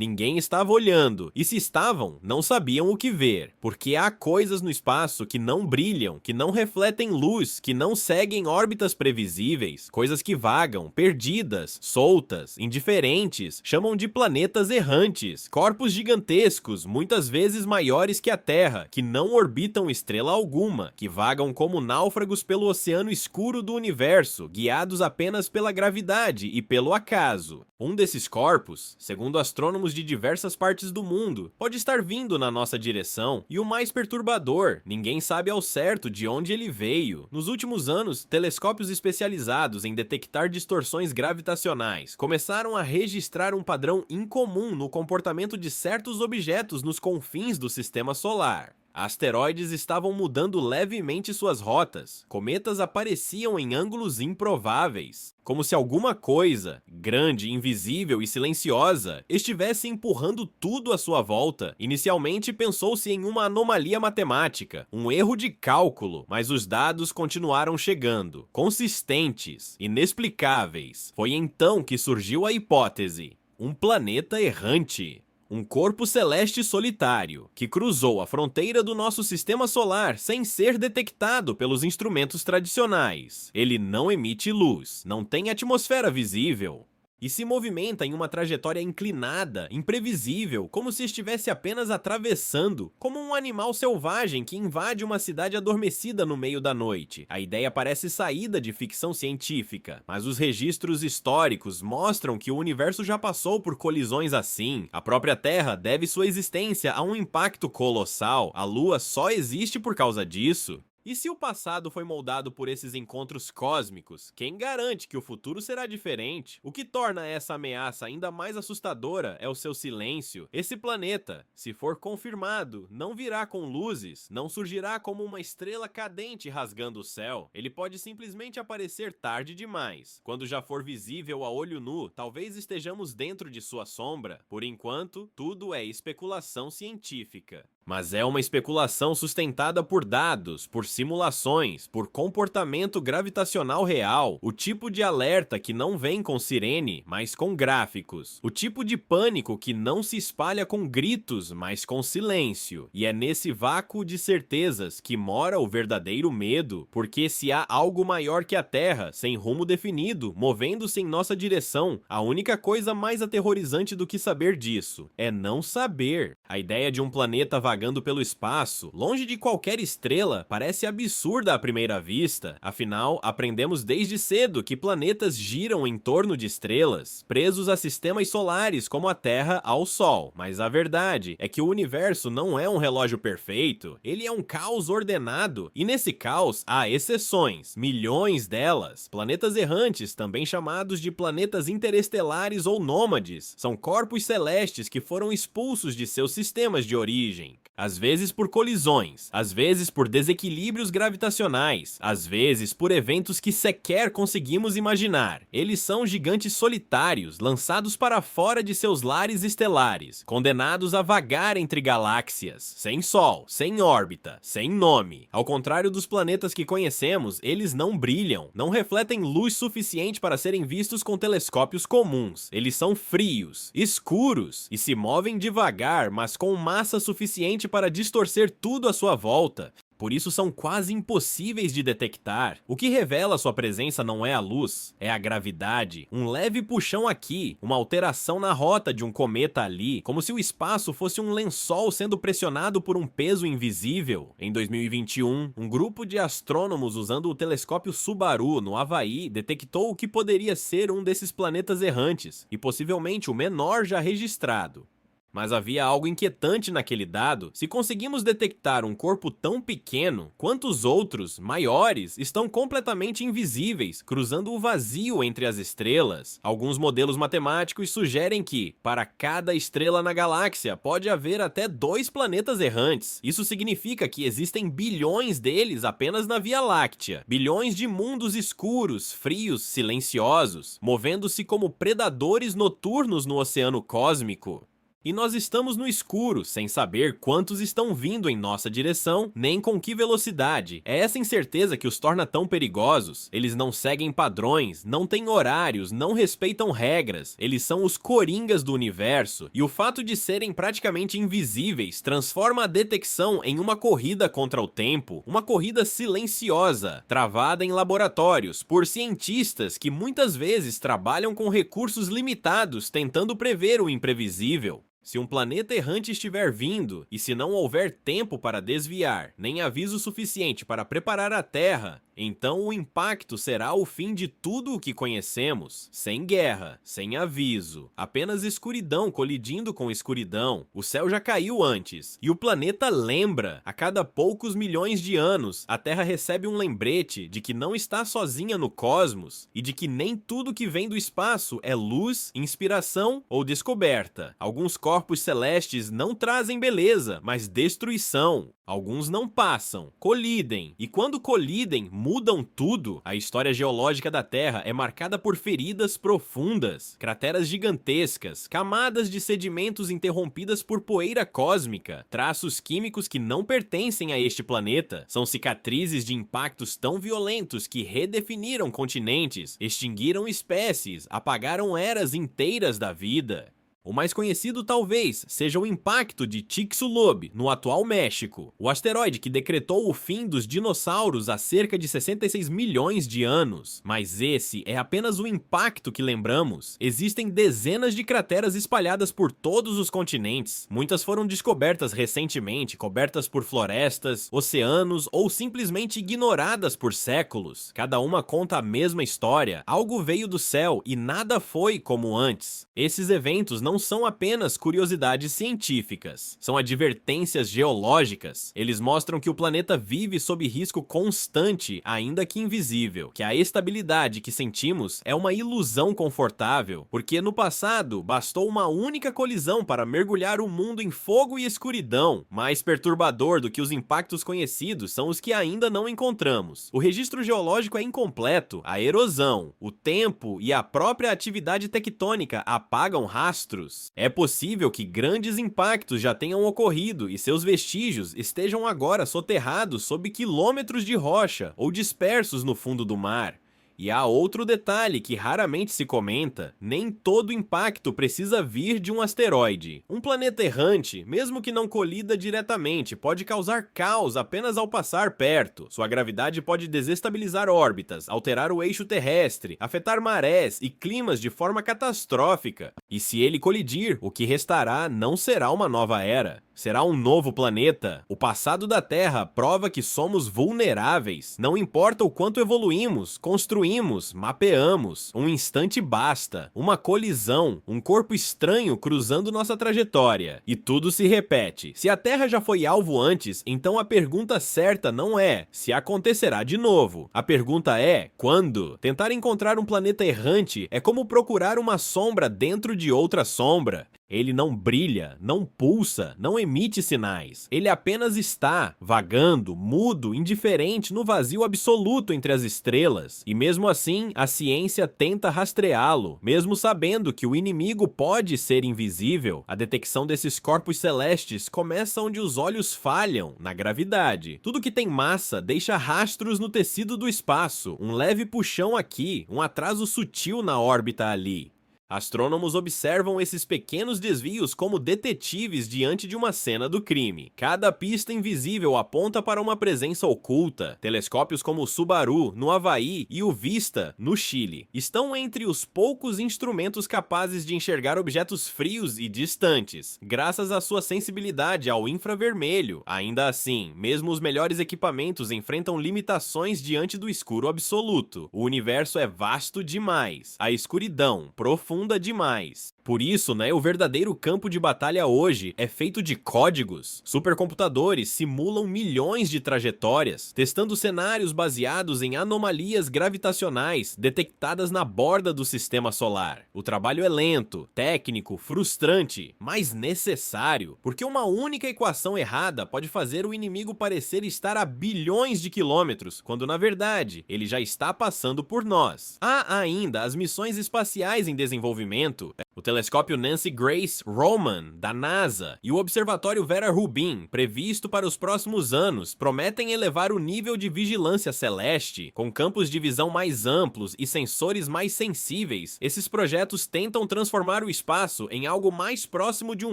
Ninguém estava olhando, e se estavam, não sabiam o que ver, porque há coisas no espaço que não brilham, que não refletem luz, que não seguem órbitas previsíveis, coisas que vagam, perdidas, soltas, indiferentes, chamam de planetas errantes, corpos gigantescos, muitas vezes maiores que a Terra, que não orbitam estrela alguma, que vagam como náufragos pelo oceano escuro do universo, guiados apenas pela gravidade e pelo acaso. Um desses corpos, segundo astrônomos de diversas partes do mundo, pode estar vindo na nossa direção, e o mais perturbador, ninguém sabe ao certo de onde ele veio. Nos últimos anos, telescópios especializados em detectar distorções gravitacionais começaram a registrar um padrão incomum no comportamento de certos objetos nos confins do sistema solar. Asteroides estavam mudando levemente suas rotas, cometas apareciam em ângulos improváveis, como se alguma coisa, grande, invisível e silenciosa, estivesse empurrando tudo à sua volta. Inicialmente pensou-se em uma anomalia matemática, um erro de cálculo, mas os dados continuaram chegando, consistentes, inexplicáveis. Foi então que surgiu a hipótese: um planeta errante. Um corpo celeste solitário, que cruzou a fronteira do nosso sistema solar sem ser detectado pelos instrumentos tradicionais. Ele não emite luz, não tem atmosfera visível, e se movimenta em uma trajetória inclinada, imprevisível, como se estivesse apenas atravessando, como um animal selvagem que invade uma cidade adormecida no meio da noite. A ideia parece saída de ficção científica, mas os registros históricos mostram que o universo já passou por colisões assim. A própria Terra deve sua existência a um impacto colossal, a Lua só existe por causa disso. E se o passado foi moldado por esses encontros cósmicos, quem garante que o futuro será diferente? O que torna essa ameaça ainda mais assustadora é o seu silêncio. Esse planeta, se for confirmado, não virá com luzes, não surgirá como uma estrela cadente rasgando o céu. Ele pode simplesmente aparecer tarde demais. Quando já for visível a olho nu, talvez estejamos dentro de sua sombra. Por enquanto, tudo é especulação científica. Mas é uma especulação sustentada por dados, por simulações, por comportamento gravitacional real, o tipo de alerta que não vem com sirene, mas com gráficos, o tipo de pânico que não se espalha com gritos, mas com silêncio. E é nesse vácuo de certezas que mora o verdadeiro medo, porque se há algo maior que a Terra, sem rumo definido, movendo-se em nossa direção, a única coisa mais aterrorizante do que saber disso é não saber. A ideia de um planeta vagando pelo espaço, longe de qualquer estrela, parece absurda à primeira vista. Afinal, aprendemos desde cedo que planetas giram em torno de estrelas, presos a sistemas solares como a Terra ao Sol. Mas a verdade é que o universo não é um relógio perfeito, ele é um caos ordenado, e nesse caos há exceções, milhões delas. Planetas errantes, também chamados de planetas interestelares ou nômades, são corpos celestes que foram expulsos de seus sistemas de origem. Às vezes por colisões, às vezes por desequilíbrios gravitacionais, às vezes por eventos que sequer conseguimos imaginar. Eles são gigantes solitários, lançados para fora de seus lares estelares, condenados a vagar entre galáxias, sem sol, sem órbita, sem nome. Ao contrário dos planetas que conhecemos, eles não brilham, não refletem luz suficiente para serem vistos com telescópios comuns. Eles são frios, escuros e se movem devagar, mas com massa suficiente para distorcer tudo à sua volta. Por isso são quase impossíveis de detectar. O que revela sua presença não é a luz, é a gravidade. Um leve puxão aqui, uma alteração na rota de um cometa ali, como se o espaço fosse um lençol sendo pressionado por um peso invisível. Em 2021, um grupo de astrônomos usando o telescópio Subaru, no Havaí, detectou o que poderia ser um desses planetas errantes, e possivelmente o menor já registrado. Mas havia algo inquietante naquele dado. Se conseguimos detectar um corpo tão pequeno, quantos outros, maiores, estão completamente invisíveis, cruzando o vazio entre as estrelas? Alguns modelos matemáticos sugerem que, para cada estrela na galáxia, pode haver até 2 planetas errantes. Isso significa que existem bilhões deles apenas na Via Láctea. Bilhões de mundos escuros, frios, silenciosos, movendo-se como predadores noturnos no oceano cósmico. E nós estamos no escuro, sem saber quantos estão vindo em nossa direção, nem com que velocidade. É essa incerteza que os torna tão perigosos. Eles não seguem padrões, não têm horários, não respeitam regras. Eles são os coringas do universo, e o fato de serem praticamente invisíveis transforma a detecção em uma corrida contra o tempo, uma corrida silenciosa, travada em laboratórios por cientistas que muitas vezes trabalham com recursos limitados tentando prever o imprevisível. Se um planeta errante estiver vindo, e se não houver tempo para desviar, nem aviso suficiente para preparar a Terra, então o impacto será o fim de tudo o que conhecemos. Sem guerra, sem aviso, apenas escuridão colidindo com escuridão. O céu já caiu antes, e o planeta lembra. A cada poucos milhões de anos, a Terra recebe um lembrete de que não está sozinha no cosmos, e de que nem tudo que vem do espaço é luz, inspiração ou descoberta. Alguns corpos celestes não trazem beleza, mas destruição. Alguns não passam, colidem, e quando colidem, mudam tudo. A história geológica da Terra é marcada por feridas profundas, crateras gigantescas, camadas de sedimentos interrompidas por poeira cósmica, traços químicos que não pertencem a este planeta. São cicatrizes de impactos tão violentos que redefiniram continentes, extinguiram espécies, apagaram eras inteiras da vida. O mais conhecido talvez seja o impacto de Chicxulub, no atual México, o asteroide que decretou o fim dos dinossauros há cerca de 66 milhões de anos. Mas esse é apenas o impacto que lembramos. Existem dezenas de crateras espalhadas por todos os continentes. Muitas foram descobertas recentemente, cobertas por florestas, oceanos ou simplesmente ignoradas por séculos. Cada uma conta a mesma história. Algo veio do céu e nada foi como antes. Esses eventos não são apenas curiosidades científicas, são advertências geológicas. Eles mostram que o planeta vive sob risco constante, ainda que invisível, que a estabilidade que sentimos é uma ilusão confortável, porque no passado bastou uma única colisão para mergulhar o mundo em fogo e escuridão. Mais perturbador do que os impactos conhecidos são os que ainda não encontramos. O registro geológico é incompleto, a erosão, o tempo e a própria atividade tectônica apagam rastros. É possível que grandes impactos já tenham ocorrido e seus vestígios estejam agora soterrados sob quilômetros de rocha ou dispersos no fundo do mar. E há outro detalhe que raramente se comenta: nem todo impacto precisa vir de um asteroide. Um planeta errante, mesmo que não colida diretamente, pode causar caos apenas ao passar perto. Sua gravidade pode desestabilizar órbitas, alterar o eixo terrestre, afetar marés e climas de forma catastrófica. E se ele colidir, o que restará não será uma nova era. Será um novo planeta. O passado da Terra prova que somos vulneráveis. Não importa o quanto evoluímos, construímos, mapeamos. Um instante basta. Uma colisão, um corpo estranho cruzando nossa trajetória. E tudo se repete. Se a Terra já foi alvo antes, então a pergunta certa não é se acontecerá de novo. A pergunta é quando? Tentar encontrar um planeta errante é como procurar uma sombra dentro de outra sombra. Ele não brilha, não pulsa, não emite sinais. Ele apenas está, vagando, mudo, indiferente no vazio absoluto entre as estrelas. E mesmo assim, a ciência tenta rastreá-lo. Mesmo sabendo que o inimigo pode ser invisível, a detecção desses corpos celestes começa onde os olhos falham, na gravidade. Tudo que tem massa deixa rastros no tecido do espaço. Um leve puxão aqui, um atraso sutil na órbita ali. Astrônomos observam esses pequenos desvios como detetives diante de uma cena do crime. Cada pista invisível aponta para uma presença oculta. Telescópios como o Subaru, no Havaí, e o Vista, no Chile, estão entre os poucos instrumentos capazes de enxergar objetos frios e distantes, graças à sua sensibilidade ao infravermelho. Ainda assim, mesmo os melhores equipamentos enfrentam limitações diante do escuro absoluto. O universo é vasto demais. A escuridão, profunda demais. Por isso, o verdadeiro campo de batalha hoje é feito de códigos. Supercomputadores simulam milhões de trajetórias, testando cenários baseados em anomalias gravitacionais detectadas na borda do sistema solar. O trabalho é lento, técnico, frustrante, mas necessário, porque uma única equação errada pode fazer o inimigo parecer estar a bilhões de quilômetros, quando na verdade ele já está passando por nós. Há ainda as missões espaciais em desenvolvimento. o telescópio Nancy Grace Roman, da NASA, e o observatório Vera Rubin, previsto para os próximos anos, prometem elevar o nível de vigilância celeste. Com campos de visão mais amplos e sensores mais sensíveis, esses projetos tentam transformar o espaço em algo mais próximo de um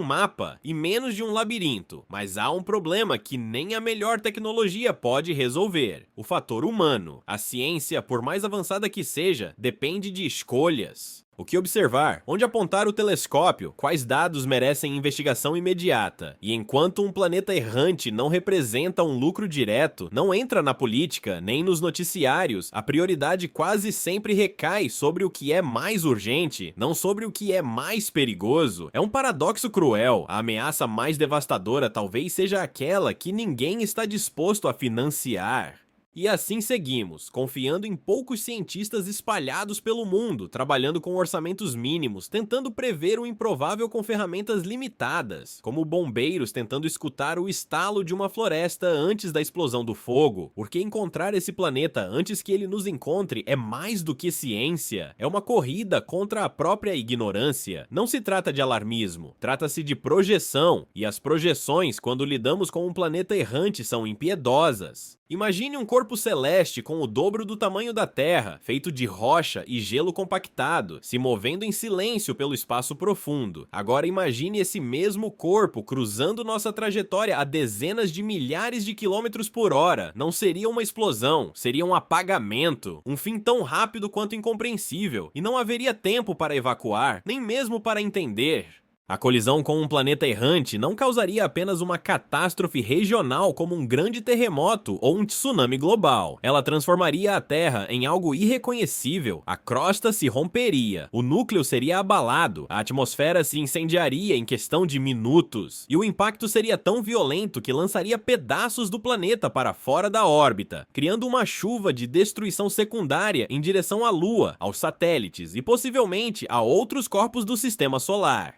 mapa e menos de um labirinto. Mas há um problema que nem a melhor tecnologia pode resolver: o fator humano. A ciência, por mais avançada que seja, depende de escolhas. O que observar? Onde apontar o telescópio? Quais dados merecem investigação imediata? E enquanto um planeta errante não representa um lucro direto, não entra na política, nem nos noticiários, a prioridade quase sempre recai sobre o que é mais urgente, não sobre o que é mais perigoso. É um paradoxo cruel. A ameaça mais devastadora talvez seja aquela que ninguém está disposto a financiar. E assim seguimos, confiando em poucos cientistas espalhados pelo mundo, trabalhando com orçamentos mínimos, tentando prever o improvável com ferramentas limitadas, como bombeiros tentando escutar o estalo de uma floresta antes da explosão do fogo, porque encontrar esse planeta antes que ele nos encontre é mais do que ciência, é uma corrida contra a própria ignorância. Não se trata de alarmismo, trata-se de projeção, e as projeções, quando lidamos com um planeta errante, são impiedosas. Imagine um corpo celeste com o dobro do tamanho da Terra, feito de rocha e gelo compactado, se movendo em silêncio pelo espaço profundo. Agora imagine esse mesmo corpo cruzando nossa trajetória a dezenas de milhares de quilômetros por hora. Não seria uma explosão, seria um apagamento, um fim tão rápido quanto incompreensível, e não haveria tempo para evacuar, nem mesmo para entender. A colisão com um planeta errante não causaria apenas uma catástrofe regional como um grande terremoto ou um tsunami global. Ela transformaria a Terra em algo irreconhecível, a crosta se romperia, o núcleo seria abalado, a atmosfera se incendiaria em questão de minutos, e o impacto seria tão violento que lançaria pedaços do planeta para fora da órbita, criando uma chuva de destruição secundária em direção à Lua, aos satélites e possivelmente a outros corpos do sistema solar.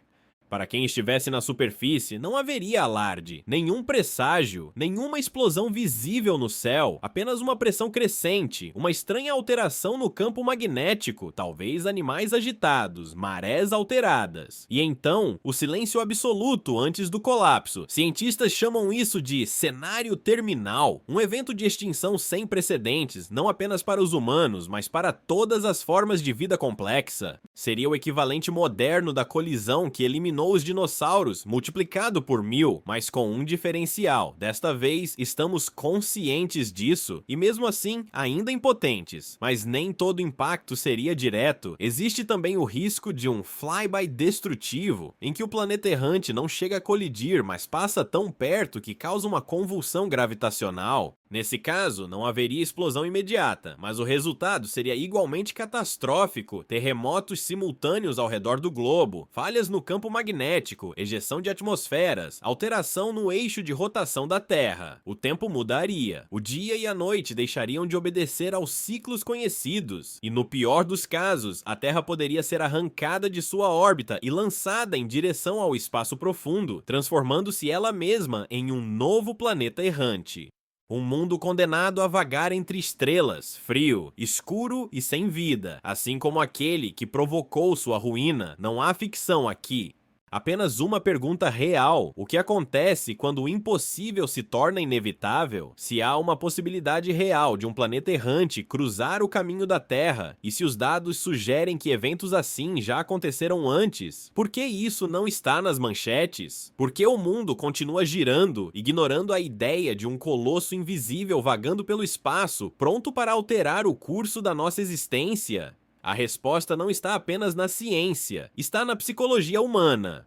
Para quem estivesse na superfície, não haveria alarde, nenhum presságio, nenhuma explosão visível no céu, apenas uma pressão crescente, uma estranha alteração no campo magnético, talvez animais agitados, marés alteradas. E então, o silêncio absoluto antes do colapso. Cientistas chamam isso de cenário terminal, um evento de extinção sem precedentes, não apenas para os humanos, mas para todas as formas de vida complexa. Seria o equivalente moderno da colisão que eliminou os dinossauros, multiplicado por 1000, mas com um diferencial. Desta vez, estamos conscientes disso e mesmo assim, ainda impotentes. Mas nem todo impacto seria direto. Existe também o risco de um flyby destrutivo, em que o planeta errante não chega a colidir, mas passa tão perto que causa uma convulsão gravitacional. Nesse caso, não haveria explosão imediata, mas o resultado seria igualmente catastrófico: terremotos simultâneos ao redor do globo, falhas no campo magnético, ejeção de atmosferas, alteração no eixo de rotação da Terra. O tempo mudaria, o dia e a noite deixariam de obedecer aos ciclos conhecidos, e no pior dos casos, a Terra poderia ser arrancada de sua órbita e lançada em direção ao espaço profundo, transformando-se ela mesma em um novo planeta errante. Um mundo condenado a vagar entre estrelas, frio, escuro e sem vida, assim como aquele que provocou sua ruína. Não há ficção aqui. Apenas uma pergunta real: o que acontece quando o impossível se torna inevitável? Se há uma possibilidade real de um planeta errante cruzar o caminho da Terra, e se os dados sugerem que eventos assim já aconteceram antes, por que isso não está nas manchetes? Por que o mundo continua girando, ignorando a ideia de um colosso invisível vagando pelo espaço, pronto para alterar o curso da nossa existência? A resposta não está apenas na ciência, está na psicologia humana.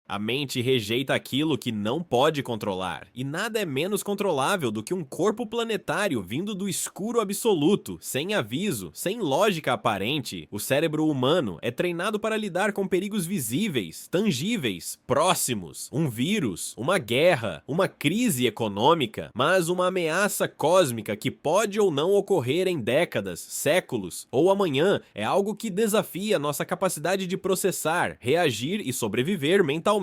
A mente rejeita aquilo que não pode controlar, e nada é menos controlável do que um corpo planetário vindo do escuro absoluto, sem aviso, sem lógica aparente. O cérebro humano é treinado para lidar com perigos visíveis, tangíveis, próximos, um vírus, uma guerra, uma crise econômica, mas uma ameaça cósmica que pode ou não ocorrer em décadas, séculos ou amanhã é algo que desafia nossa capacidade de processar, reagir e sobreviver mentalmente.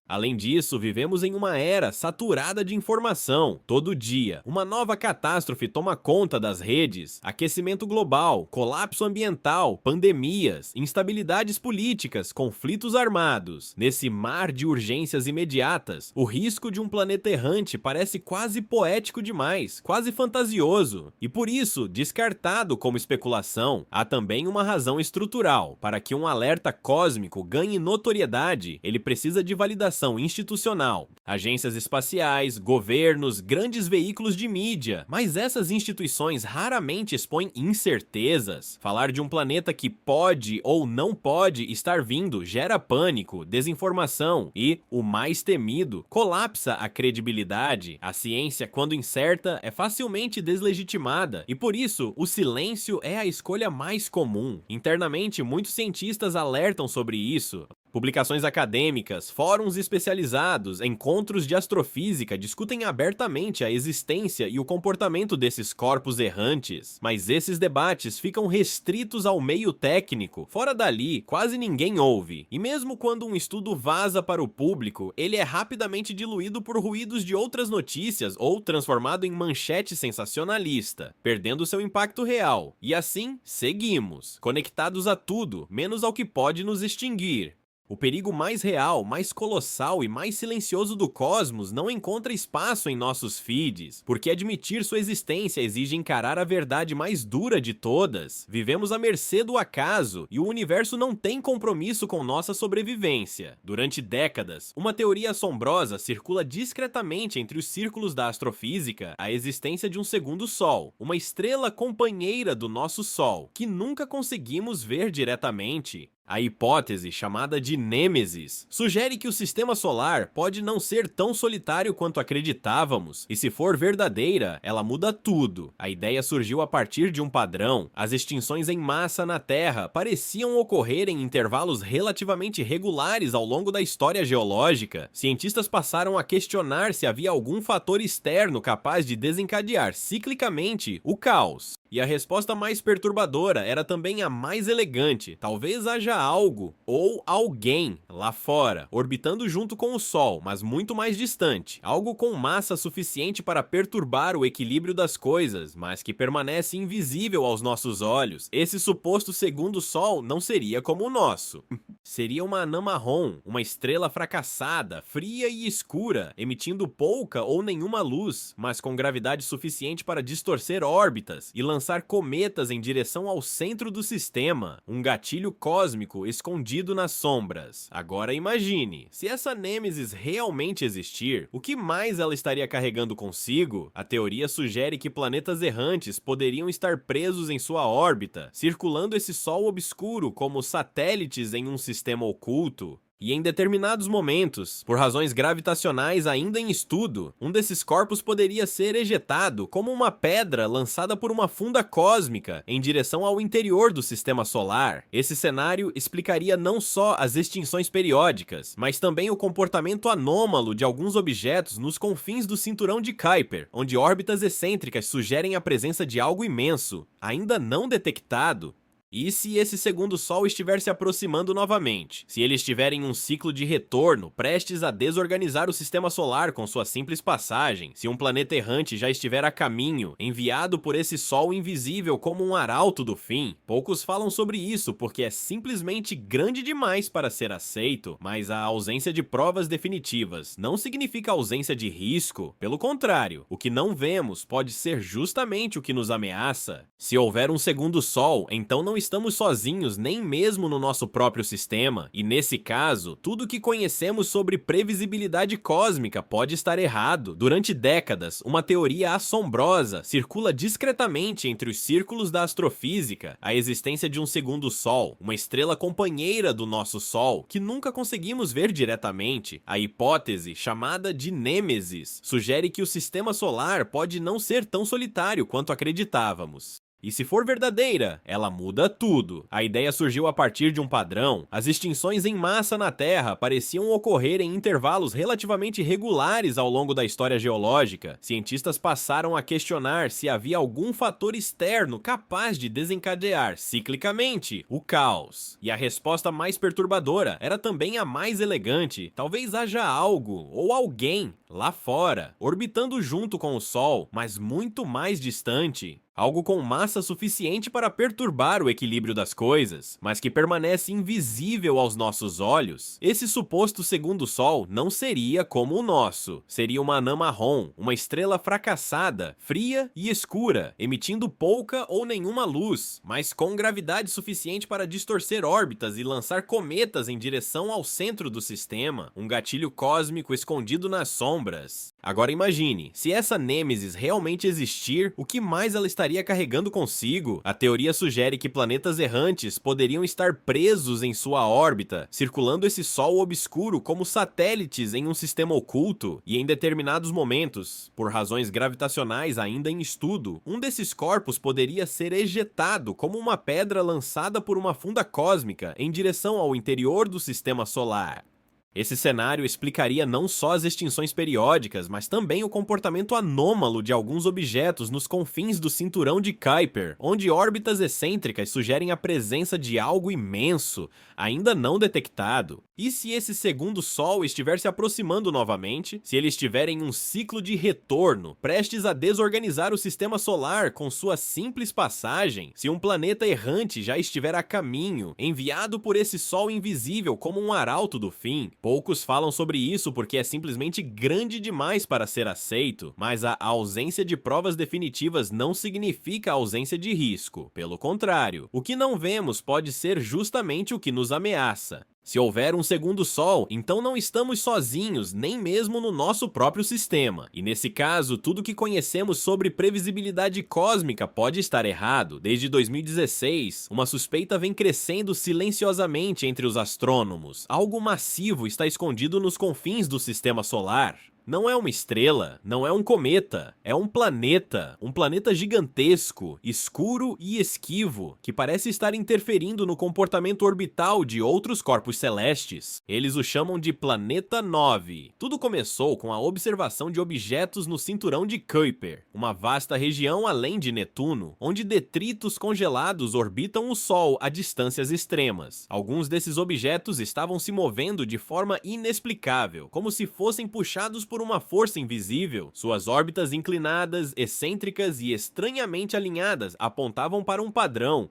Além disso, vivemos em uma era saturada de informação. Todo dia, uma nova catástrofe toma conta das redes: aquecimento global, colapso ambiental, pandemias, instabilidades políticas, conflitos armados. Nesse mar de urgências imediatas, o risco de um planeta errante parece quase poético demais, quase fantasioso. E por isso, descartado como especulação, há também uma razão estrutural. Para que um alerta cósmico ganhe notoriedade, ele precisa de validação institucional, agências espaciais, governos, grandes veículos de mídia, mas essas instituições raramente expõem incertezas. Falar de um planeta que pode ou não pode estar vindo gera pânico, desinformação e, o mais temido, colapsa a credibilidade. A ciência, quando incerta, é facilmente deslegitimada e, por isso, o silêncio é a escolha mais comum. Internamente, muitos cientistas alertam sobre isso. Publicações acadêmicas, fóruns especializados, encontros de astrofísica discutem abertamente a existência e o comportamento desses corpos errantes, mas esses debates ficam restritos ao meio técnico. Fora dali, quase ninguém ouve, e mesmo quando um estudo vaza para o público, ele é rapidamente diluído por ruídos de outras notícias ou transformado em manchete sensacionalista, perdendo seu impacto real. E assim, seguimos, conectados a tudo, menos ao que pode nos extinguir. O perigo mais real, mais colossal e mais silencioso do cosmos não encontra espaço em nossos feeds, porque admitir sua existência exige encarar a verdade mais dura de todas. Vivemos à mercê do acaso e o universo não tem compromisso com nossa sobrevivência. Durante décadas, uma teoria assombrosa circula discretamente entre os círculos da astrofísica: a existência de um segundo Sol, uma estrela companheira do nosso Sol, que nunca conseguimos ver diretamente. A hipótese, chamada de Nêmesis, sugere que o sistema solar pode não ser tão solitário quanto acreditávamos, e se for verdadeira, ela muda tudo. A ideia surgiu a partir de um padrão: as extinções em massa na Terra pareciam ocorrer em intervalos relativamente regulares ao longo da história geológica. Cientistas passaram a questionar se havia algum fator externo capaz de desencadear ciclicamente o caos. E a resposta mais perturbadora era também a mais elegante: talvez haja algo ou alguém lá fora, orbitando junto com o Sol, mas muito mais distante. Algo com massa suficiente para perturbar o equilíbrio das coisas, mas que permanece invisível aos nossos olhos. Esse suposto segundo Sol não seria como o nosso. Seria uma anã marrom, uma estrela fracassada, fria e escura, emitindo pouca ou nenhuma luz, mas com gravidade suficiente para distorcer órbitas e lançar cometas em direção ao centro do sistema, um gatilho cósmico escondido nas sombras. Agora imagine, se essa Nêmesis realmente existir, o que mais ela estaria carregando consigo? A teoria sugere que planetas errantes poderiam estar presos em sua órbita, circulando esse Sol obscuro como satélites em um sistema oculto. E em determinados momentos, por razões gravitacionais ainda em estudo, um desses corpos poderia ser ejetado como uma pedra lançada por uma funda cósmica em direção ao interior do sistema solar. Esse cenário explicaria não só as extinções periódicas, mas também o comportamento anômalo de alguns objetos nos confins do cinturão de Kuiper, onde órbitas excêntricas sugerem a presença de algo imenso, ainda não detectado. E se esse segundo Sol estiver se aproximando novamente? Se ele estiver em um ciclo de retorno, prestes a desorganizar o sistema solar com sua simples passagem? Se um planeta errante já estiver a caminho, enviado por esse Sol invisível como um arauto do fim? Poucos falam sobre isso porque é simplesmente grande demais para ser aceito, mas a ausência de provas definitivas não significa ausência de risco. Pelo contrário, o que não vemos pode ser justamente o que nos ameaça. Se houver um segundo Sol, então não estamos sozinhos nem mesmo no nosso próprio sistema, e nesse caso, tudo que conhecemos sobre previsibilidade cósmica pode estar errado. Durante décadas, uma teoria assombrosa circula discretamente entre os círculos da astrofísica: a existência de um segundo Sol, uma estrela companheira do nosso Sol, que nunca conseguimos ver diretamente. A hipótese, chamada de Nêmesis, sugere que o sistema solar pode não ser tão solitário quanto acreditávamos. E se for verdadeira, ela muda tudo. A ideia surgiu a partir de um padrão. As extinções em massa na Terra pareciam ocorrer em intervalos relativamente regulares ao longo da história geológica. Cientistas passaram a questionar se havia algum fator externo capaz de desencadear ciclicamente o caos. E a resposta mais perturbadora era também a mais elegante. Talvez haja algo ou alguém lá fora, orbitando junto com o Sol, mas muito mais distante. Algo com massa suficiente para perturbar o equilíbrio das coisas, mas que permanece invisível aos nossos olhos. Esse suposto segundo Sol não seria como o nosso. Seria uma anã marrom, uma estrela fracassada, fria e escura, emitindo pouca ou nenhuma luz, mas com gravidade suficiente para distorcer órbitas e lançar cometas em direção ao centro do sistema, um gatilho cósmico escondido nas sombras. Agora imagine, se essa Nêmesis realmente existir, o que mais ela estaria carregando consigo? A teoria sugere que planetas errantes poderiam estar presos em sua órbita, circulando esse Sol obscuro como satélites em um sistema oculto, e em determinados momentos, por razões gravitacionais ainda em estudo, um desses corpos poderia ser ejetado como uma pedra lançada por uma funda cósmica em direção ao interior do sistema solar. Esse cenário explicaria não só as extinções periódicas, mas também o comportamento anômalo de alguns objetos nos confins do cinturão de Kuiper, onde órbitas excêntricas sugerem a presença de algo imenso, ainda não detectado. E se esse segundo Sol estiver se aproximando novamente, se ele estiver em um ciclo de retorno, prestes a desorganizar o sistema solar com sua simples passagem, se um planeta errante já estiver a caminho, enviado por esse Sol invisível como um arauto do fim. Poucos falam sobre isso porque é simplesmente grande demais para ser aceito, mas a ausência de provas definitivas não significa ausência de risco. Pelo contrário, o que não vemos pode ser justamente o que nos ameaça. Se houver um segundo Sol, então não estamos sozinhos, nem mesmo no nosso próprio sistema. E nesse caso, tudo que conhecemos sobre previsibilidade cósmica pode estar errado. Desde 2016, uma suspeita vem crescendo silenciosamente entre os astrônomos. Algo massivo está escondido nos confins do sistema solar. Não é uma estrela, não é um cometa, é um planeta gigantesco, escuro e esquivo, que parece estar interferindo no comportamento orbital de outros corpos celestes. Eles o chamam de Planeta 9. Tudo começou com a observação de objetos no cinturão de Kuiper, uma vasta região além de Netuno, onde detritos congelados orbitam o Sol a distâncias extremas. Alguns desses objetos estavam se movendo de forma inexplicável, como se fossem puxados por uma força invisível. Suas órbitas inclinadas, excêntricas e estranhamente alinhadas apontavam para um padrão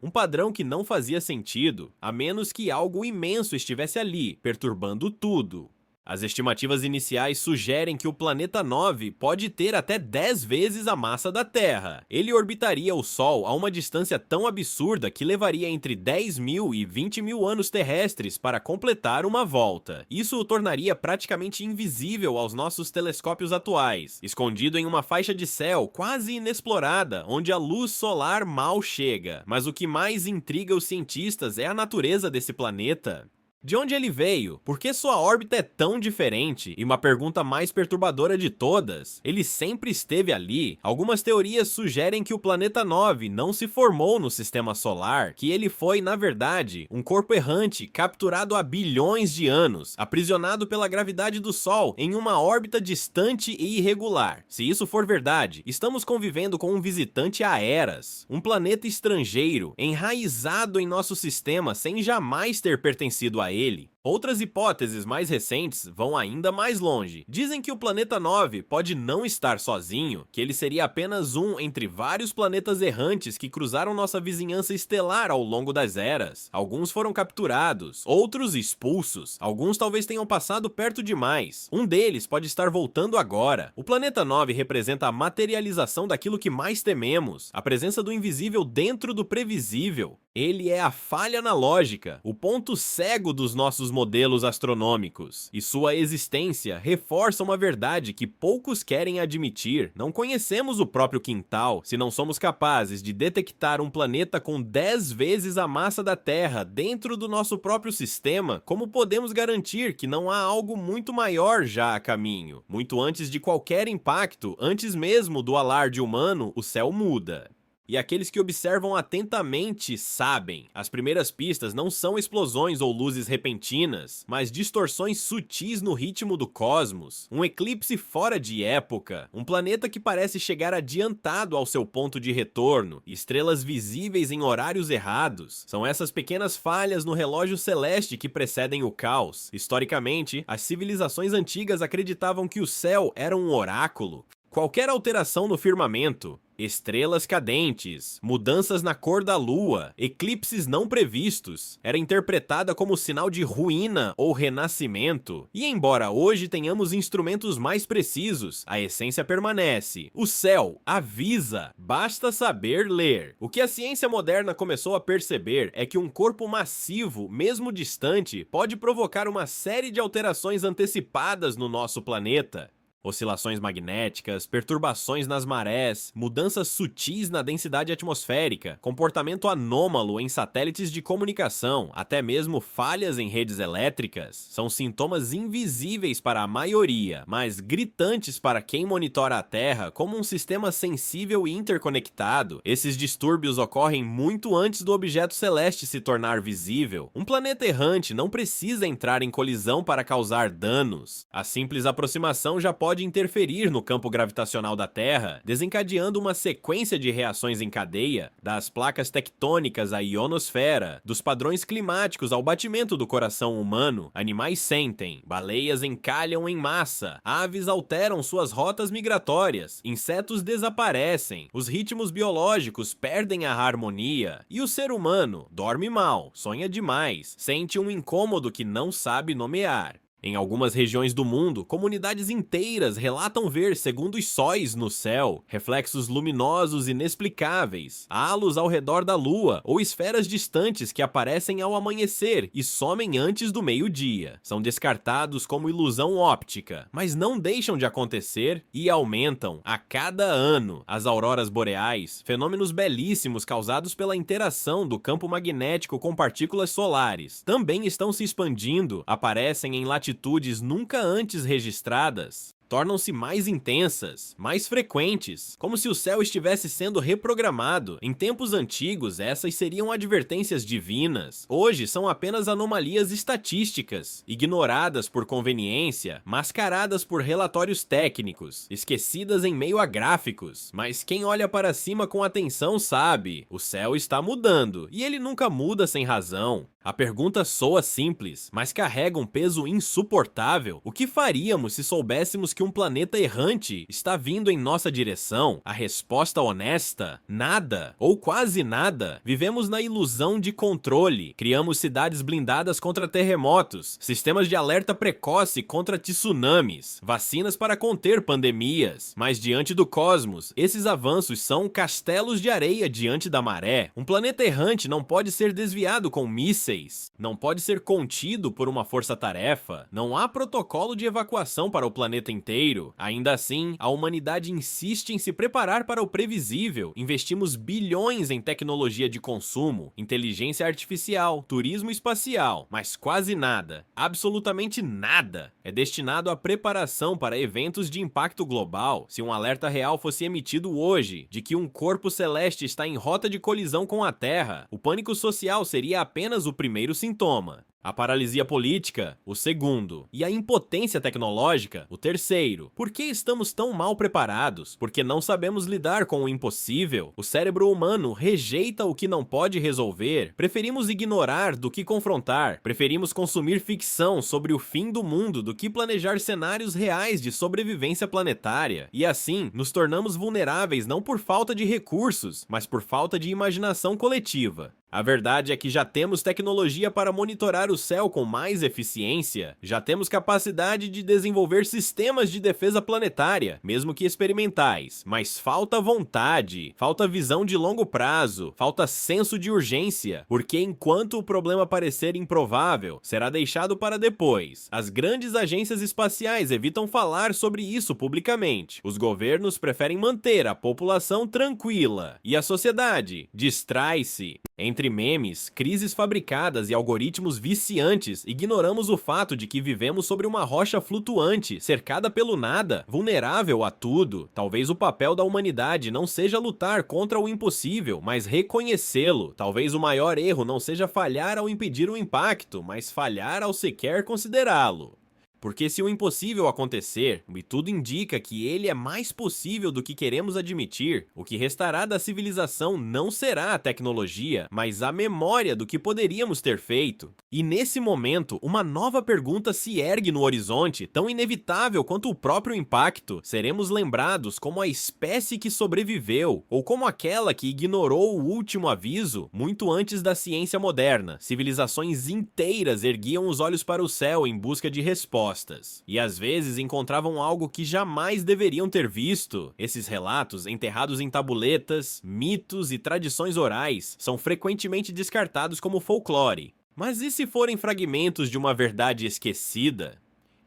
que não fazia sentido, a menos que algo imenso estivesse ali, perturbando tudo. As estimativas iniciais sugerem que o planeta 9 pode ter até 10 vezes a massa da Terra. Ele orbitaria o Sol a uma distância tão absurda que levaria entre 10 mil e 20 mil anos terrestres para completar uma volta. Isso o tornaria praticamente invisível aos nossos telescópios atuais, escondido em uma faixa de céu quase inexplorada, onde a luz solar mal chega. Mas o que mais intriga os cientistas é a natureza desse planeta. De onde ele veio? Por que sua órbita é tão diferente? E uma pergunta mais perturbadora de todas, ele sempre esteve ali? Algumas teorias sugerem que o planeta 9 não se formou no sistema solar, que ele foi, na verdade, um corpo errante capturado há bilhões de anos, aprisionado pela gravidade do Sol em uma órbita distante e irregular. Se isso for verdade, estamos convivendo com um visitante há eras, um planeta estrangeiro, enraizado em nosso sistema sem jamais ter pertencido a ele. Outras hipóteses mais recentes vão ainda mais longe. Dizem que o planeta 9 pode não estar sozinho, que ele seria apenas um entre vários planetas errantes que cruzaram nossa vizinhança estelar ao longo das eras. Alguns foram capturados, outros expulsos, alguns talvez tenham passado perto demais. Um deles pode estar voltando agora. O planeta 9 representa a materialização daquilo que mais tememos, a presença do invisível dentro do previsível. Ele é a falha na lógica, o ponto cego dos nossos modelos astronômicos, e sua existência reforça uma verdade que poucos querem admitir. Não conhecemos o próprio quintal. Se não somos capazes de detectar um planeta com 10 vezes a massa da Terra dentro do nosso próprio sistema, como podemos garantir que não há algo muito maior já a caminho? Muito antes de qualquer impacto, antes mesmo do alarde humano, o céu muda. e aqueles que observam atentamente sabem. As primeiras pistas não são explosões ou luzes repentinas, mas distorções sutis no ritmo do cosmos, um eclipse fora de época, um planeta que parece chegar adiantado ao seu ponto de retorno, estrelas visíveis em horários errados. São essas pequenas falhas no relógio celeste que precedem o caos. Historicamente, as civilizações antigas acreditavam que o céu era um oráculo. Qualquer alteração no firmamento, estrelas cadentes, mudanças na cor da lua, eclipses não previstos, era interpretada como sinal de ruína ou renascimento. E embora hoje tenhamos instrumentos mais precisos, a essência permanece. O céu avisa, basta saber ler. O que a ciência moderna começou a perceber é que um corpo massivo, mesmo distante, pode provocar uma série de alterações antecipadas no nosso planeta. Oscilações magnéticas, perturbações nas marés, mudanças sutis na densidade atmosférica, comportamento anômalo em satélites de comunicação, até mesmo falhas em redes elétricas, são sintomas invisíveis para a maioria, mas gritantes para quem monitora a Terra como um sistema sensível e interconectado. Esses distúrbios ocorrem muito antes do objeto celeste se tornar visível. Um planeta errante não precisa entrar em colisão para causar danos. A simples aproximação já pode interferir no campo gravitacional da Terra, desencadeando uma sequência de reações em cadeia, das placas tectônicas à ionosfera, dos padrões climáticos ao batimento do coração humano. Animais sentem, baleias encalham em massa, aves alteram suas rotas migratórias, insetos desaparecem, os ritmos biológicos perdem a harmonia, e o ser humano dorme mal, sonha demais, sente um incômodo que não sabe nomear. Em algumas regiões do mundo, comunidades inteiras relatam ver segundos sóis no céu, reflexos luminosos inexplicáveis, halos ao redor da lua ou esferas distantes que aparecem ao amanhecer e somem antes do meio-dia. São descartados como ilusão óptica, mas não deixam de acontecer e aumentam a cada ano. As auroras boreais, fenômenos belíssimos causados pela interação do campo magnético com partículas solares, também estão se expandindo, aparecem em latitudes nunca antes registradas. Tornam-se mais intensas, mais frequentes, como se o céu estivesse sendo reprogramado. Em tempos antigos, essas seriam advertências divinas. Hoje são apenas anomalias estatísticas, ignoradas por conveniência, mascaradas por relatórios técnicos, esquecidas em meio a gráficos. Mas quem olha para cima com atenção sabe, o céu está mudando, e ele nunca muda sem razão. A pergunta soa simples, mas carrega um peso insuportável. O que faríamos se soubéssemos que um planeta errante está vindo em nossa direção? A resposta honesta? Nada, ou quase nada. Vivemos na ilusão de controle. Criamos cidades blindadas contra terremotos, sistemas de alerta precoce contra tsunamis, vacinas para conter pandemias. Mas diante do cosmos, esses avanços são castelos de areia diante da maré. Um planeta errante não pode ser desviado com mísseis. Não pode ser contido por uma força-tarefa. Não há protocolo de evacuação para o planeta inteiro. Ainda assim, a humanidade insiste em se preparar para o previsível. Investimos bilhões em tecnologia de consumo, inteligência artificial, turismo espacial, mas quase nada, absolutamente nada, é destinado à preparação para eventos de impacto global. Se um alerta real fosse emitido hoje de que um corpo celeste está em rota de colisão com a Terra, o pânico social seria apenas o primeiro sintoma. A paralisia política, o segundo. E a impotência tecnológica, o terceiro. Por que estamos tão mal preparados? Porque não sabemos lidar com o impossível? O cérebro humano rejeita o que não pode resolver. Preferimos ignorar do que confrontar. Preferimos consumir ficção sobre o fim do mundo do que planejar cenários reais de sobrevivência planetária. E assim, nos tornamos vulneráveis não por falta de recursos, mas por falta de imaginação coletiva. A verdade é que já temos tecnologia para monitorar o céu com mais eficiência, já temos capacidade de desenvolver sistemas de defesa planetária, mesmo que experimentais, mas falta vontade, falta visão de longo prazo, falta senso de urgência, porque enquanto o problema parecer improvável, será deixado para depois. As grandes agências espaciais evitam falar sobre isso publicamente, os governos preferem manter a população tranquila, e a sociedade distrai-se. Entre memes, crises fabricadas e algoritmos viciantes, ignoramos o fato de que vivemos sobre uma rocha flutuante, cercada pelo nada, vulnerável a tudo. Talvez o papel da humanidade não seja lutar contra o impossível, mas reconhecê-lo. Talvez o maior erro não seja falhar ao impedir o impacto, mas falhar ao sequer considerá-lo. Porque se o impossível acontecer, e tudo indica que ele é mais possível do que queremos admitir, o que restará da civilização não será a tecnologia, mas a memória do que poderíamos ter feito. E nesse momento, uma nova pergunta se ergue no horizonte, tão inevitável quanto o próprio impacto. Seremos lembrados como a espécie que sobreviveu, ou como aquela que ignorou o último aviso muito antes da ciência moderna. Civilizações inteiras erguiam os olhos para o céu em busca de respostas. E às vezes encontravam algo que jamais deveriam ter visto. Esses relatos, enterrados em tabuletas, mitos e tradições orais, são frequentemente descartados como folclore. Mas e se forem fragmentos de uma verdade esquecida?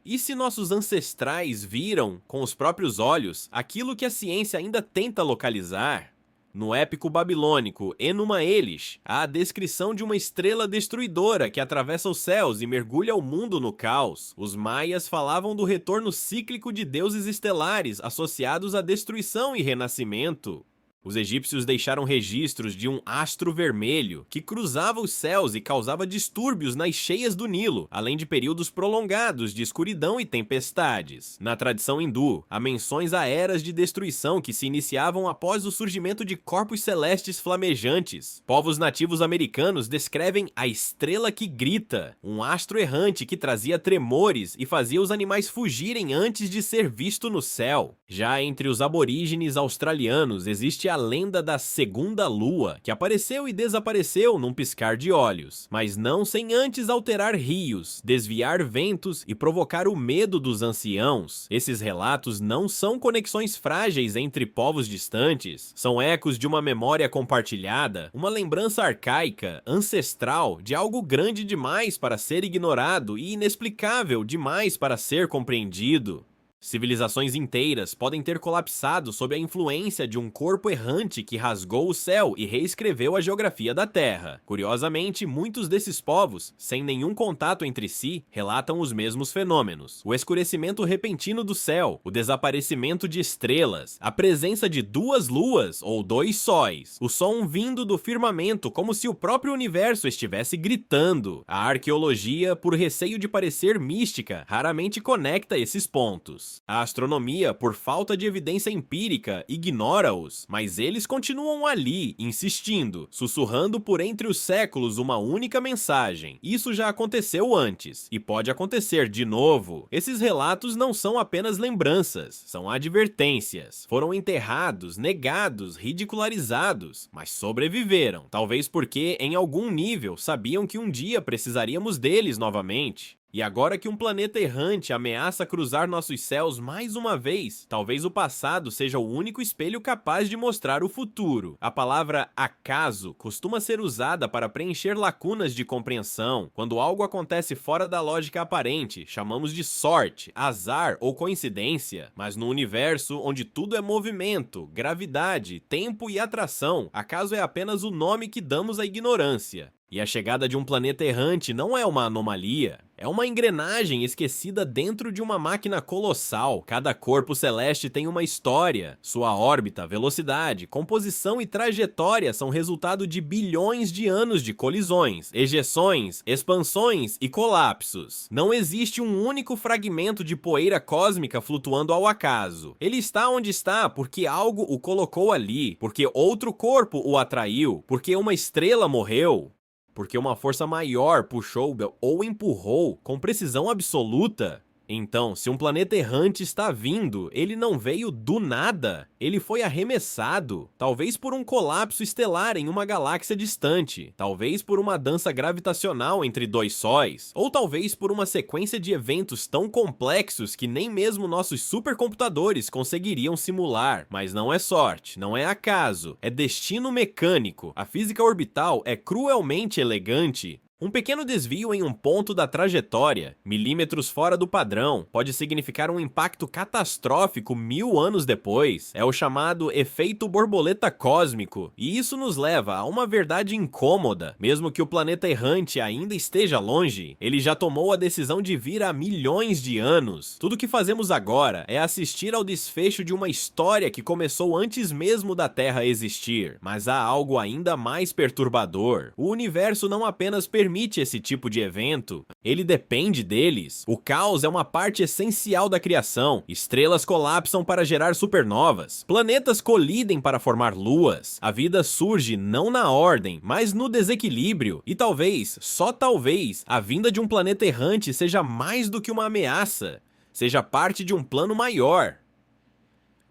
E se nossos ancestrais viram, com os próprios olhos, aquilo que a ciência ainda tenta localizar? No épico babilônico Enuma Elish, há a descrição de uma estrela destruidora que atravessa os céus e mergulha o mundo no caos. Os maias falavam do retorno cíclico de deuses estelares associados à destruição e renascimento. Os egípcios deixaram registros de um astro vermelho que cruzava os céus e causava distúrbios nas cheias do Nilo, além de períodos prolongados de escuridão e tempestades. Na tradição hindu, há menções a eras de destruição que se iniciavam após o surgimento de corpos celestes flamejantes. Povos nativos americanos descrevem a estrela que grita, um astro errante que trazia tremores e fazia os animais fugirem antes de ser visto no céu. Já entre os aborígenes australianos existe a lenda da segunda lua, que apareceu e desapareceu num piscar de olhos, mas não sem antes alterar rios, desviar ventos e provocar o medo dos anciãos. Esses relatos não são conexões frágeis entre povos distantes, são ecos de uma memória compartilhada, uma lembrança arcaica, ancestral, de algo grande demais para ser ignorado e inexplicável demais para ser compreendido. Civilizações inteiras podem ter colapsado sob a influência de um corpo errante que rasgou o céu e reescreveu a geografia da Terra. Curiosamente, muitos desses povos, sem nenhum contato entre si, relatam os mesmos fenômenos: o escurecimento repentino do céu, o desaparecimento de estrelas, a presença de duas luas ou dois sóis, o som vindo do firmamento como se o próprio universo estivesse gritando. A arqueologia, por receio de parecer mística, raramente conecta esses pontos. A astronomia, por falta de evidência empírica, ignora-os, mas eles continuam ali, insistindo, sussurrando por entre os séculos uma única mensagem. Isso já aconteceu antes, e pode acontecer de novo. Esses relatos não são apenas lembranças, são advertências. Foram enterrados, negados, ridicularizados, mas sobreviveram. Talvez porque, em algum nível, sabiam que um dia precisaríamos deles novamente. E agora que um planeta errante ameaça cruzar nossos céus mais uma vez, talvez o passado seja o único espelho capaz de mostrar o futuro. A palavra acaso costuma ser usada para preencher lacunas de compreensão. Quando algo acontece fora da lógica aparente, chamamos de sorte, azar ou coincidência. Mas no universo, onde tudo é movimento, gravidade, tempo e atração, acaso é apenas o nome que damos à ignorância. E a chegada de um planeta errante não é uma anomalia, é uma engrenagem esquecida dentro de uma máquina colossal. Cada corpo celeste tem uma história. Sua órbita, velocidade, composição e trajetória são resultado de bilhões de anos de colisões, ejeções, expansões e colapsos. Não existe um único fragmento de poeira cósmica flutuando ao acaso. Ele está onde está porque algo o colocou ali, porque outro corpo o atraiu, porque uma estrela morreu, porque uma força maior puxou ou empurrou com precisão absoluta. Então, se um planeta errante está vindo, ele não veio do nada, ele foi arremessado, talvez por um colapso estelar em uma galáxia distante, talvez por uma dança gravitacional entre dois sóis, ou talvez por uma sequência de eventos tão complexos que nem mesmo nossos supercomputadores conseguiriam simular. Mas não é sorte, não é acaso, é destino mecânico. A física orbital é cruelmente elegante. Um pequeno desvio em um ponto da trajetória, milímetros fora do padrão, pode significar um impacto catastrófico 1000 anos depois. É o chamado efeito borboleta cósmico, e isso nos leva a uma verdade incômoda. Mesmo que o planeta errante ainda esteja longe, ele já tomou a decisão de vir há milhões de anos. Tudo que fazemos agora é assistir ao desfecho de uma história que começou antes mesmo da Terra existir. Mas há algo ainda mais perturbador. O universo não apenas permite esse tipo de evento, ele depende deles. O caos é uma parte essencial da criação. Estrelas colapsam para gerar supernovas, planetas colidem para formar luas. A vida surge não na ordem, mas no desequilíbrio. E talvez, só talvez, a vinda de um planeta errante seja mais do que uma ameaça, seja parte de um plano maior.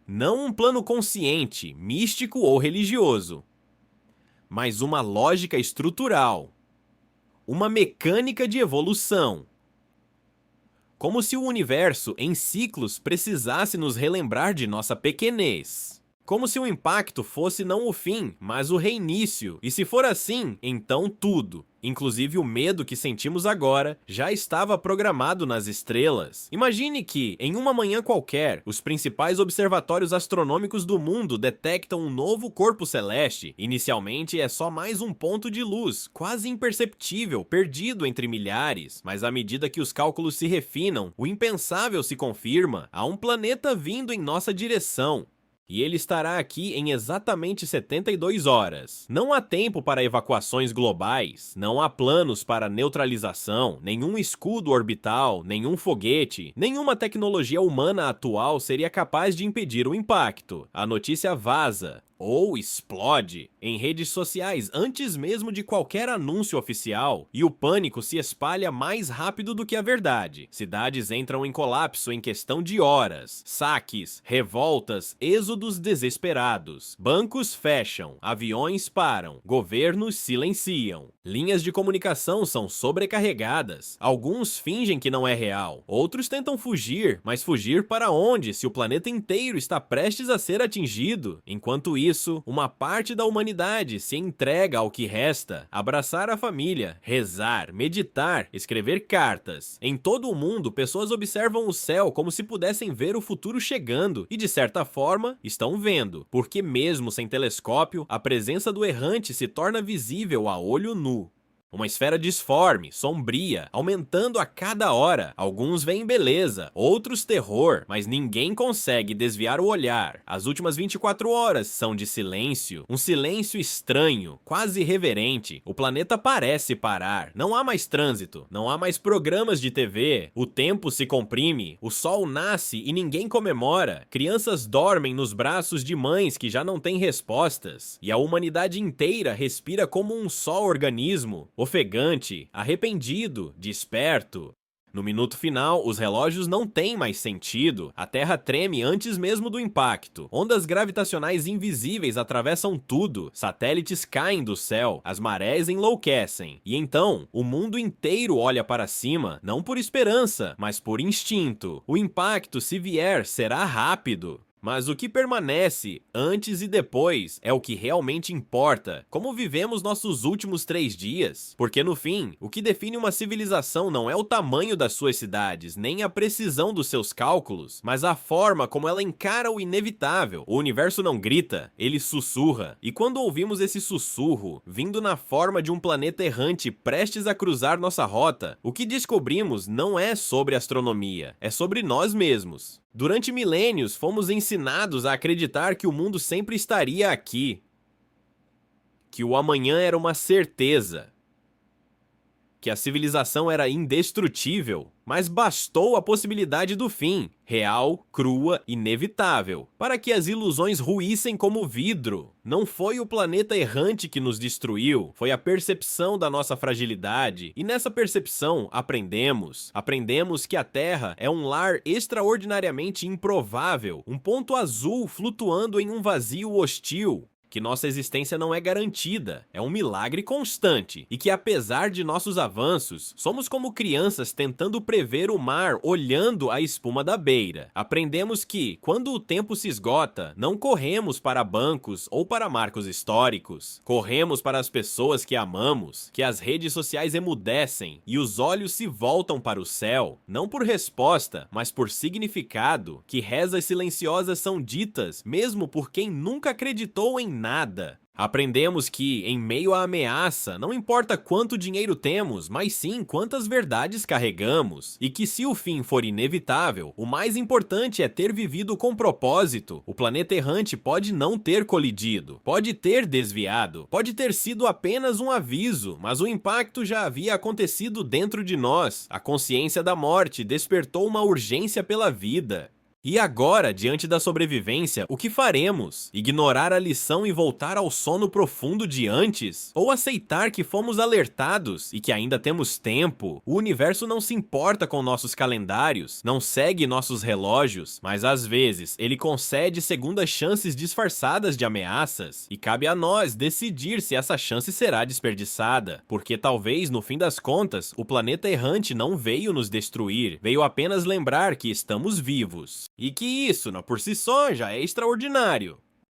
Não um plano consciente, místico ou religioso, mas uma lógica estrutural. Uma mecânica de evolução. Como se o universo, em ciclos, precisasse nos relembrar de nossa pequenez. Como se o impacto fosse não o fim, mas o reinício. E se for assim, então tudo, inclusive o medo que sentimos agora, já estava programado nas estrelas. Imagine que, em uma manhã qualquer, os principais observatórios astronômicos do mundo detectam um novo corpo celeste. Inicialmente é só mais um ponto de luz, quase imperceptível, perdido entre milhares. Mas à medida que os cálculos se refinam, o impensável se confirma. Há um planeta vindo em nossa direção. E ele estará aqui em exatamente 72 horas. Não há tempo para evacuações globais, não há planos para neutralização, nenhum escudo orbital, nenhum foguete, nenhuma tecnologia humana atual seria capaz de impedir o impacto. A notícia vaza, ou explode, em redes sociais antes mesmo de qualquer anúncio oficial, e o pânico se espalha mais rápido do que a verdade. Cidades entram em colapso em questão de horas, saques, revoltas, êxodos desesperados, bancos fecham, aviões param, governos silenciam, linhas de comunicação são sobrecarregadas, alguns fingem que não é real, outros tentam fugir, mas fugir para onde se o planeta inteiro está prestes a ser atingido? Enquanto isso, uma parte da humanidade se entrega ao que resta: abraçar a família, rezar, meditar, escrever cartas. Em todo o mundo, pessoas observam o céu como se pudessem ver o futuro chegando e, de certa forma, estão vendo, porque mesmo sem telescópio, a presença do errante se torna visível a olho nu. Uma esfera disforme, sombria, aumentando a cada hora. Alguns veem beleza, outros terror, mas ninguém consegue desviar o olhar. As últimas 24 horas são de silêncio, um silêncio estranho, quase irreverente. O planeta parece parar, não há mais trânsito, não há mais programas de TV, o tempo se comprime, o sol nasce e ninguém comemora. Crianças dormem nos braços de mães que já não têm respostas, e a humanidade inteira respira como um só organismo. Ofegante, arrependido, desperto. No minuto final, os relógios não têm mais sentido. A Terra treme antes mesmo do impacto. Ondas gravitacionais invisíveis atravessam tudo. Satélites caem do céu. As marés enlouquecem. E então, o mundo inteiro olha para cima, não por esperança, mas por instinto. O impacto, se vier, será rápido. Mas o que permanece antes e depois é o que realmente importa. Como vivemos nossos últimos 3 dias? Porque no fim, o que define uma civilização não é o tamanho das suas cidades, nem a precisão dos seus cálculos, mas a forma como ela encara o inevitável. O universo não grita, ele sussurra. E quando ouvimos esse sussurro, vindo na forma de um planeta errante prestes a cruzar nossa rota, o que descobrimos não é sobre astronomia, é sobre nós mesmos. Durante milênios, fomos ensinados a acreditar que o mundo sempre estaria aqui, que o amanhã era uma certeza, que a civilização era indestrutível, mas bastou a possibilidade do fim, real, crua, inevitável, para que as ilusões ruíssem como vidro. Não foi o planeta errante que nos destruiu, foi a percepção da nossa fragilidade, e nessa percepção aprendemos que a Terra é um lar extraordinariamente improvável, um ponto azul flutuando em um vazio hostil. que nossa existência não é garantida, é um milagre constante, e que apesar de nossos avanços, somos como crianças tentando prever o mar olhando a espuma da beira. Aprendemos que, quando o tempo se esgota, não corremos para bancos ou para marcos históricos, corremos para as pessoas que amamos, que as redes sociais emudecem e os olhos se voltam para o céu, não por resposta, mas por significado, que rezas silenciosas são ditas mesmo por quem nunca acreditou em nada. Aprendemos que, em meio à ameaça, não importa quanto dinheiro temos, mas sim quantas verdades carregamos, e que se o fim for inevitável, o mais importante é ter vivido com propósito. O planeta errante pode não ter colidido, pode ter desviado, pode ter sido apenas um aviso, mas o impacto já havia acontecido dentro de nós. A consciência da morte despertou uma urgência pela vida. E agora, diante da sobrevivência, o que faremos? Ignorar a lição e voltar ao sono profundo de antes? Ou aceitar que fomos alertados e que ainda temos tempo? O universo não se importa com nossos calendários, não segue nossos relógios, mas às vezes ele concede segundas chances disfarçadas de ameaças, e cabe a nós decidir se essa chance será desperdiçada, porque talvez, no fim das contas, o planeta errante não veio nos destruir, veio apenas lembrar que estamos vivos. E que isso, por si só, já é extraordinário.